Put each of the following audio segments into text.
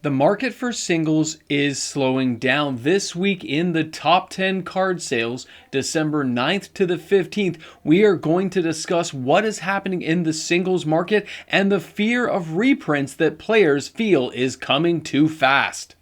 The market for singles is slowing down. This week in the top 10 card sales, December 9th to the 15th, we are going to discuss what is happening in the singles market and the fear of reprints that players feel is coming too fast.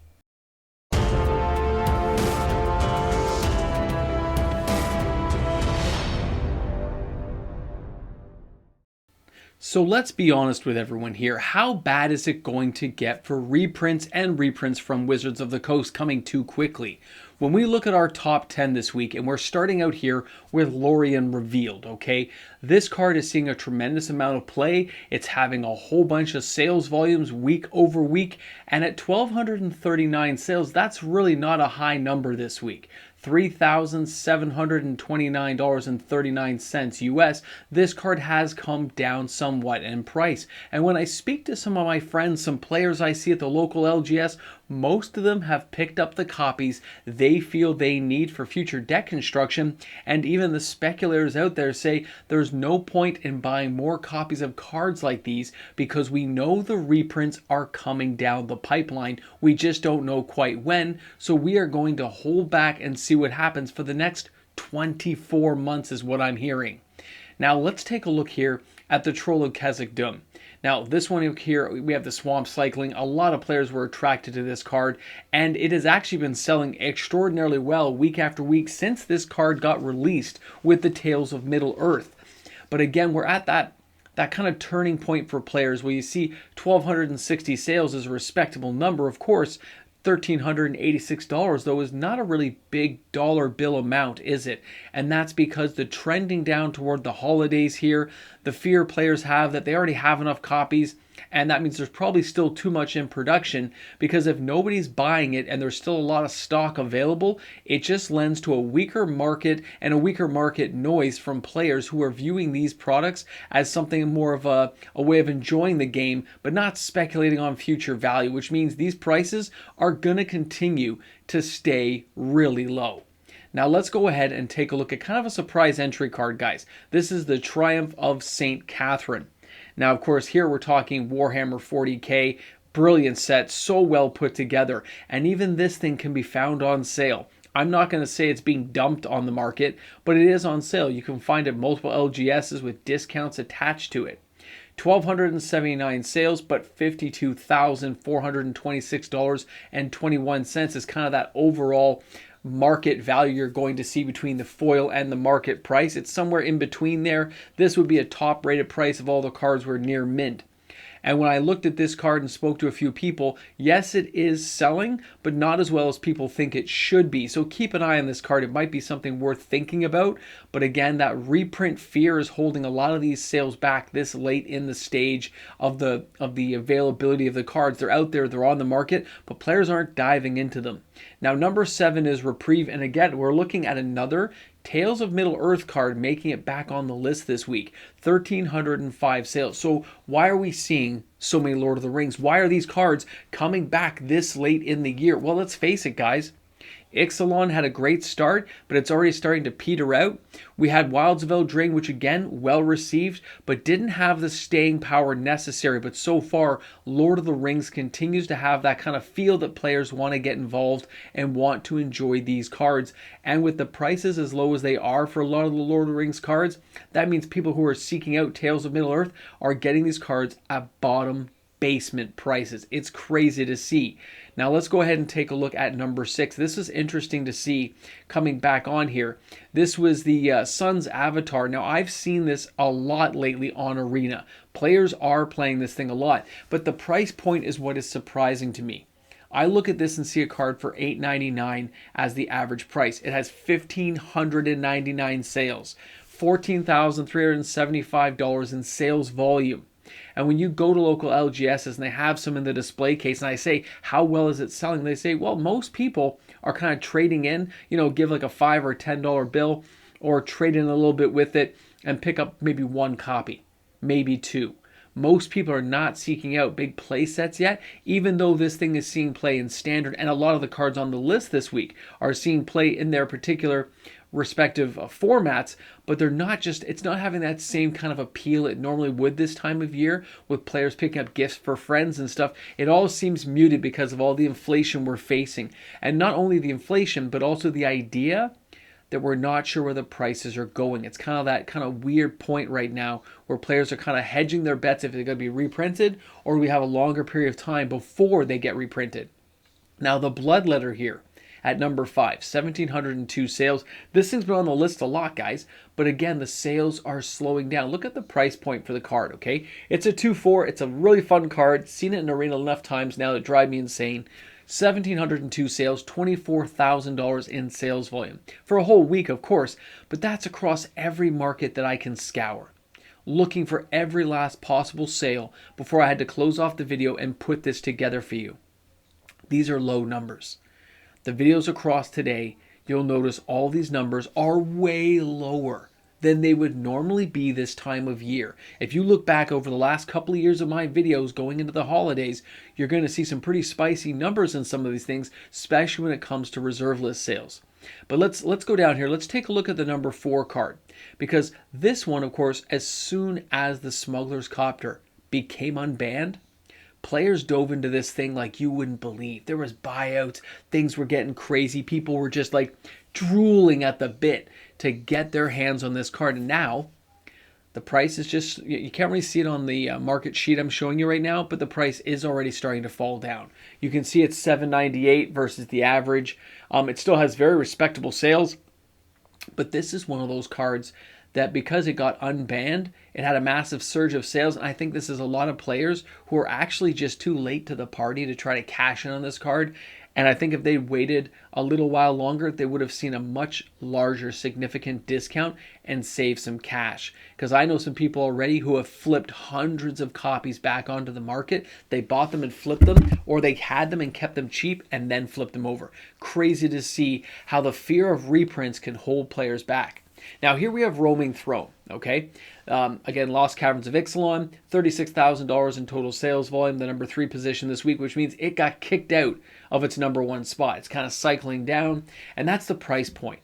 So let's be honest with everyone here. How bad is it going to get for reprints and reprints from Wizards of the Coast coming too quickly? When we look at our top 10 this week, and we're starting out here with Urian Revealed, okay? This card is seeing a tremendous amount of play. It's having a whole bunch of sales volumes week over week, and at 1,239 sales, that's really not a high number this week. $3,729.39 US, this card has come down somewhat in price. And when I speak to some of my friends, some players I see at the local LGS, most of them have picked up the copies they feel they need for future deck construction, and even the speculators out there say there's no point in buying more copies of cards like these because we know the reprints are coming down the pipeline. We just don't know quite when, so we are going to hold back and see what happens for the next 24 months is what I'm hearing. Now let's take a look here at the Troll of Khazad-dûm. Now this one here, we have the Swamp Cycling. A lot of players were attracted to this card, and it has actually been selling extraordinarily well week after week since this card got released with the Tales of Middle-earth. But again, we're at that kind of turning point for players where you see 1,260 sales is a respectable number, of course. $1,386 though is not a really big dollar bill amount, is it? And that's because the trending down toward the holidays here, the fear players have that they already have enough copies, and that means there's probably still too much in production, because if nobody's buying it and there's still a lot of stock available, it just lends to a weaker market and a weaker market noise from players who are viewing these products as something more of a way of enjoying the game, but not speculating on future value, which means these prices are going to continue to stay really low. Now let's go ahead and take a look at kind of a surprise entry card, guys. This is the Triumph of St. Catherine. Now, of course, here we're talking Warhammer 40k, brilliant set, so well put together, and even this thing can be found on sale. I'm not going to say it's being dumped on the market, but it is on sale. You can find it multiple LGSs with discounts attached to it. 1,279 sales, but $52,426.21 is kind of that overall market value you're going to see between the foil and the market price. It's somewhere in between there. This would be a top rated price if all the cards were near mint. And when I looked at this card and spoke to a few people, yes, it is selling, but not as well as people think it should be. So keep an eye on this card. It might be something worth thinking about. But again, that reprint fear is holding a lot of these sales back this late in the stage of the availability of the cards. They're out there, they're on the market, but players aren't diving into them. Now, number 7 is Reprieve. And again, we're looking at another Tales of Middle-earth card making it back on the list this week. 1,305 sales. So why are we seeing so many Lord of the Rings? Why are these cards coming back this late in the year? Well, let's face it, guys. Ixalan had a great start, but it's already starting to peter out. We had Wilds of Eldraine, which again, well received, but didn't have the staying power necessary. But so far, Lord of the Rings continues to have that kind of feel that players want to get involved and want to enjoy these cards. And with the prices as low as they are for a lot of the Lord of the Rings cards, that means people who are seeking out Tales of Middle-earth are getting these cards at bottom basement prices. It's crazy to see. Now let's go ahead and take a look at number 6. This is interesting to see coming back on here. This was the Sun's Avatar. Now I've seen this a lot lately on Arena. Players are playing this thing a lot, but the price point is what is surprising to me. I look at this and see a card for $8.99 as the average price. It has 1,599 sales, $14,375 in sales volume. And when you go to local LGSs and they have some in the display case and I say, how well is it selling? They say, well, most people are kind of trading in, give like a $5 or $10 bill or trade in a little bit with it and pick up maybe one copy, maybe two. Most people are not seeking out big play sets yet, even though this thing is seeing play in standard. And a lot of the cards on the list this week are seeing play in their particular respective formats, but they're not just, it's not having that same kind of appeal it normally would this time of year with players picking up gifts for friends and stuff. It all seems muted because of all the inflation we're facing. And not only the inflation, but also the idea that we're not sure where the prices are going. It's kind of that kind of weird point right now where players are kind of hedging their bets if they're going to be reprinted or we have a longer period of time before they get reprinted. Now the Bloodletter here at number 5, 1,702 sales. This thing's been on the list a lot, guys, but again, the sales are slowing down. Look at the price point for the card, okay? It's a 2-4. It's a really fun card. Seen it in Arena enough times now to drive me insane. 1,702 sales, $24,000 in sales volume. For a whole week, of course, but that's across every market that I can scour. Looking for every last possible sale before I had to close off the video and put this together for you. These are low numbers. The videos across today, you'll notice all these numbers are way lower than they would normally be this time of year. If you look back over the last couple of years of my videos going into the holidays, you're going to see some pretty spicy numbers in some of these things, especially when it comes to reserve list sales. But let's go down here. Let's take a look at the number 4 card, because this one, of course, as soon as the Smugglercopter became unbanned, players dove into this thing like you wouldn't believe. There was buyouts, things were getting crazy. People were just like drooling at the bit to get their hands on this card. And now the price is just, you can't really see it on the market sheet I'm showing you right now, but the price is already starting to fall down. You can see it's $7.98 versus the average. It still has very respectable sales, but this is one of those cards that because it got unbanned, it had a massive surge of sales. And I think this is a lot of players who are actually just too late to the party to try to cash in on this card. And I think if they waited a little while longer, they would have seen a much larger, significant discount and saved some cash. Because I know some people already who have flipped hundreds of copies back onto the market. They bought them and flipped them, or they had them and kept them cheap and then flipped them over. Crazy to see how the fear of reprints can hold players back. Now here we have Roaming Throne, okay? Again, Lost Caverns of Ixalan, $36,000 in total sales volume, the number 3 position this week, which means it got kicked out of its number 1 spot. It's kind of cycling down, and that's the price point.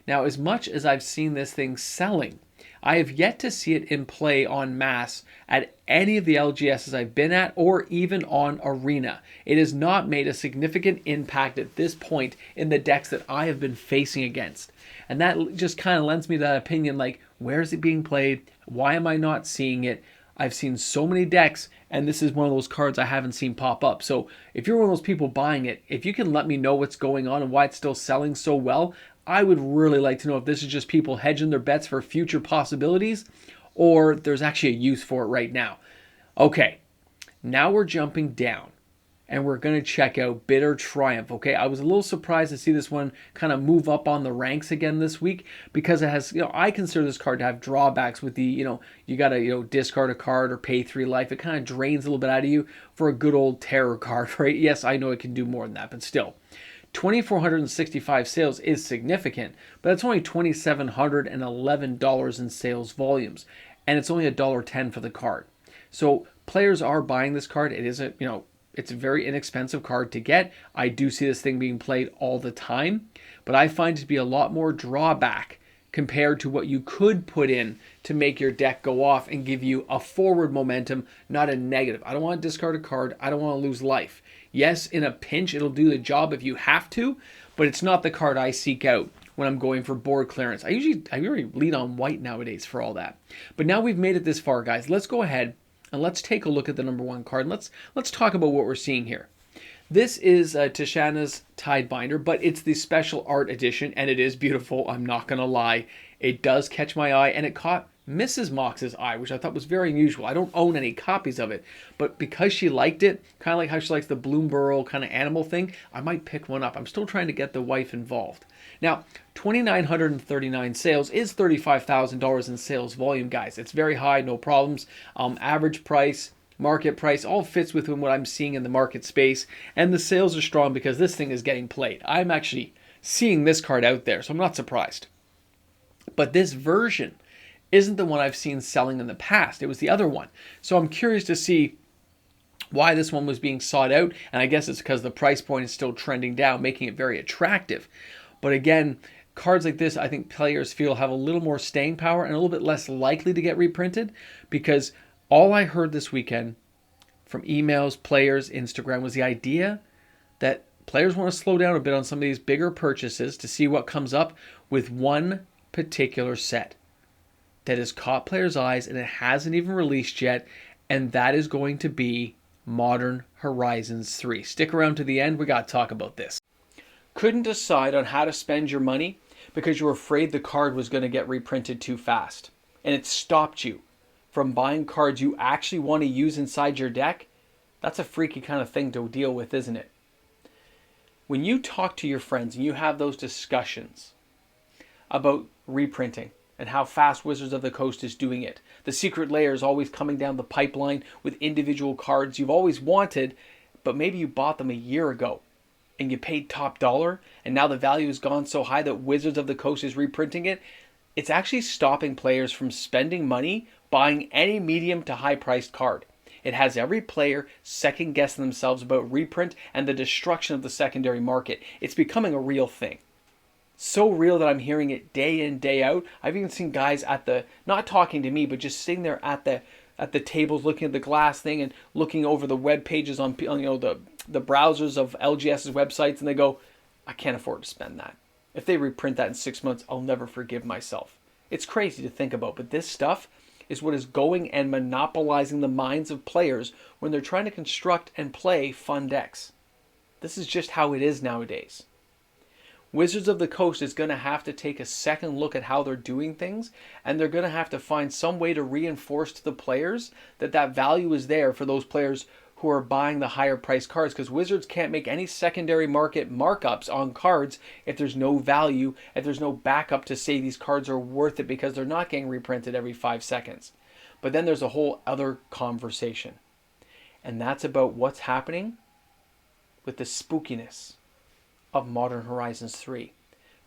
Now, as much as I've seen this thing selling, I have yet to see it in play en masse at any of the LGSs I've been at or even on Arena. It has not made a significant impact at this point in the decks that I have been facing against. And that just kind of lends me that opinion, like, where is it being played? Why am I not seeing it? I've seen so many decks, and this is one of those cards I haven't seen pop up. So if you're one of those people buying it, if you can let me know what's going on and why it's still selling so well, I would really like to know if this is just people hedging their bets for future possibilities or there's actually a use for it right now. Okay, now we're jumping down and we're going to check out Bitter Triumph. Okay, I was a little surprised to see this one kind of move up on the ranks again this week because it has, I consider this card to have drawbacks with the, you got to, discard a card or pay 3 life. It kind of drains a little bit out of you for a good old terror card, right? Yes, I know it can do more than that, but still. 2,465 sales is significant, but that's only $2,711 in sales volumes, and it's only $1.10 for the card. So players are buying this card. It is it's a very inexpensive card to get. I do see this thing being played all the time, but I find it to be a lot more drawback compared to what you could put in to make your deck go off and give you a forward momentum, not a negative. I don't want to discard a card. I don't want to lose life. Yes, in a pinch, it'll do the job if you have to, but it's not the card I seek out when I'm going for board clearance. I usually lead on white nowadays for all that. But now we've made it this far, guys. Let's go ahead and let's take a look at the number 1 card. Let's talk about what we're seeing here. This is Tishana's Tidebinder, but it's the special art edition, and it is beautiful. I'm not going to lie. It does catch my eye, and it caught Mrs. Mox's eye, which I thought was very unusual. I don't own any copies of it, but because she liked it, kind of like how she likes the Bloomburrow kind of animal thing, I might pick one up. I'm still trying to get the wife involved. Now, 2,939 sales is $35,000 in sales volume, guys. It's very high, no problems. Average price, market price, all fits within what I'm seeing in the market space, and the sales are strong because this thing is getting played. I'm actually seeing this card out there, so I'm not surprised. But this version isn't the one I've seen selling in the past. It was the other one. So I'm curious to see why this one was being sought out, and I guess it's because the price point is still trending down, making it very attractive. But again, cards like this, I think players feel have a little more staying power and a little bit less likely to get reprinted, because all I heard this weekend from emails, players, Instagram was the idea that players want to slow down a bit on some of these bigger purchases to see what comes up with one particular set that has caught players' eyes and it hasn't even released yet, and that is going to be Modern Horizons 3. Stick around to the end, we got to talk about this. Couldn't decide on how to spend your money because you were afraid the card was going to get reprinted too fast, and it stopped you from buying cards you actually want to use inside your deck? That's a freaky kind of thing to deal with, isn't it? When you talk to your friends and you have those discussions about reprinting and how fast Wizards of the Coast is doing it, the secret layer is always coming down the pipeline with individual cards you've always wanted, but maybe you bought them a year ago and you paid top dollar, and now the value has gone so high that Wizards of the Coast is reprinting it. It's actually stopping players from spending money buying any medium to high priced card. It has every player second guessing themselves about reprint and the destruction of the secondary market. It's becoming a real thing. So real that I'm hearing it day in, day out. I've even seen guys at the, not talking to me, but just sitting there at the tables looking at the glass thing and looking over the web pages on the browsers of LGS's websites, and they go, I can't afford to spend that. If they reprint that in 6 months, I'll never forgive myself. It's crazy to think about, but this stuff is what is going and monopolizing the minds of players when they're trying to construct and play fun decks. This is just how it is nowadays. Wizards of the Coast is going to have to take a second look at how they're doing things, and they're going to have to find some way to reinforce to the players that that value is there for those players who are buying the higher priced cards, because Wizards can't make any secondary market markups on cards if there's no value, if there's no backup to say these cards are worth it because they're not getting reprinted every 5 seconds. But then there's a whole other conversation, and that's about what's happening with the spookiness of Modern Horizons 3.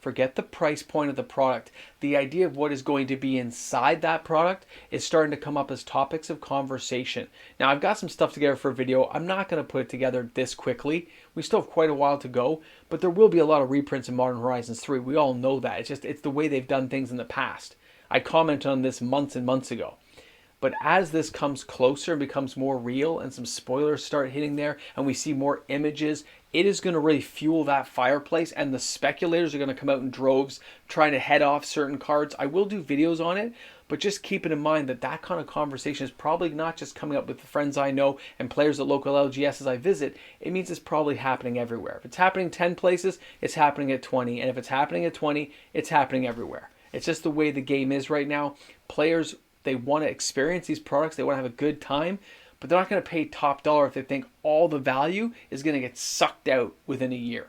Forget the price point of the product. The idea of what is going to be inside that product is starting to come up as topics of conversation. Now, I've got some stuff together for a video. I'm not going to put it together this quickly. We still have quite a while to go, but there will be a lot of reprints in Modern Horizons 3. We all know that. It's the way they've done things in the past. I commented on this months and months ago. But as this comes closer and becomes more real and some spoilers start hitting there and we see more images, it is going to really fuel that fireplace, and the speculators are going to come out in droves trying to head off certain cards. I will do videos on it, but just keeping in mind that that kind of conversation is probably not just coming up with the friends I know and players at local LGSs I visit. It means it's probably happening everywhere. If it's happening 10 places, it's happening at 20. And if it's happening at 20, it's happening everywhere. It's just the way the game is right now. Players, they want to experience these products. They want to have a good time, but they're not going to pay top dollar if they think all the value is going to get sucked out within a year.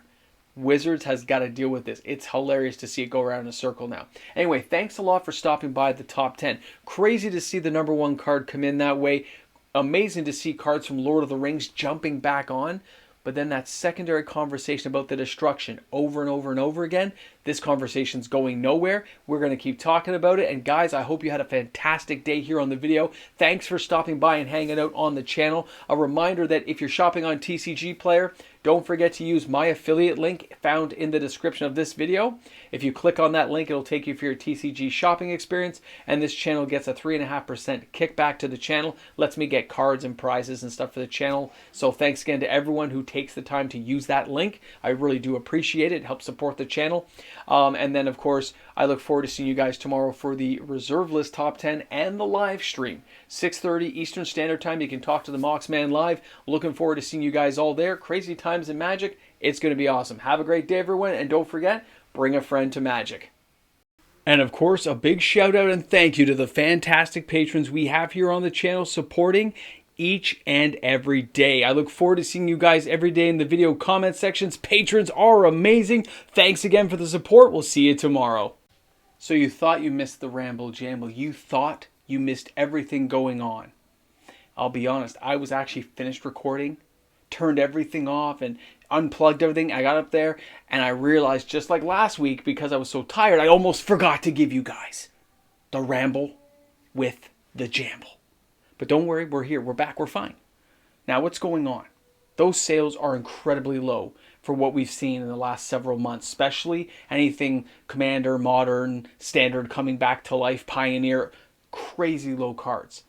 Wizards has got to deal with this. It's hilarious to see it go around in a circle now. Anyway, thanks a lot for stopping by the top 10. Crazy to see the number 1 card come in that way. Amazing to see cards from Lord of the Rings jumping back on. But then that secondary conversation about the destruction over and over and over again, this conversation's going nowhere. We're going to keep talking about it. And guys, I hope you had a fantastic day here on the video. Thanks for stopping by and hanging out on the channel. A reminder that if you're shopping on TCG Player, don't forget to use my affiliate link found in the description of this video. If you click on that link, it'll take you for your TCG shopping experience, and this channel gets a 3.5% kickback to the channel. Lets me get cards and prizes and stuff for the channel. So thanks again to everyone who takes the time to use that link. I really do appreciate it. It helps support the channel. And then, of course, I look forward to seeing you guys tomorrow for the reserve list top 10 and the live stream. 6:30 Eastern Standard Time. You can talk to the Moxman live. Looking forward to seeing you guys all there. Crazy times in Magic. It's going to be awesome. Have a great day, everyone. And don't forget, bring a friend to Magic. And of course, a big shout out and thank you to the fantastic patrons we have here on the channel supporting each and every day. I look forward to seeing you guys every day in the video comment sections. Patrons are amazing. Thanks again for the support. We'll see you tomorrow. So you thought you missed the ramble jamble. You thought you missed everything going on. I'll be honest, I was actually finished recording, turned everything off and unplugged everything. I got up there and I realized, just like last week, because I was so tired, I almost forgot to give you guys the ramble with the jamble. But don't worry, we're here, we're back, we're fine. Now what's going on? Those sales are incredibly low for what we've seen in the last several months, especially anything Commander, Modern, Standard coming back to life, Pioneer, crazy low cards.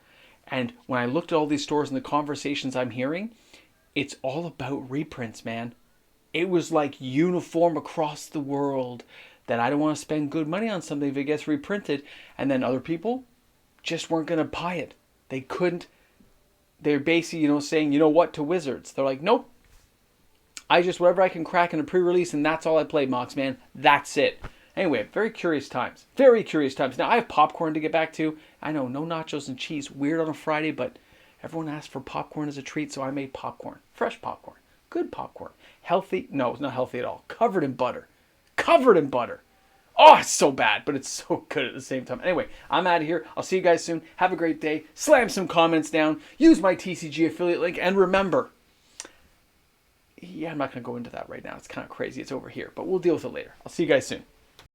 And when I looked at all these stores and the conversations I'm hearing, it's all about reprints, man. It was like uniform across the world that I don't want to spend good money on something if it gets reprinted. And then other people just weren't going to buy it. They couldn't. They're basically, saying, you know what, to Wizards. They're like, nope. I just, whatever I can crack in a pre-release, and that's all I play, Mox, man. That's it. Anyway, very curious times. Very curious times. Now, I have popcorn to get back to. I know, no nachos and cheese. Weird on a Friday, but everyone asked for popcorn as a treat, so I made popcorn. Fresh popcorn. Good popcorn. Healthy? No, it's not healthy at all. Covered in butter. Covered in butter. Oh, it's so bad, but it's so good at the same time. Anyway, I'm out of here. I'll see you guys soon. Have a great day. Slam some comments down. Use my TCG affiliate link. And remember, yeah, I'm not going to go into that right now. It's kind of crazy. It's over here, but we'll deal with it later. I'll see you guys soon.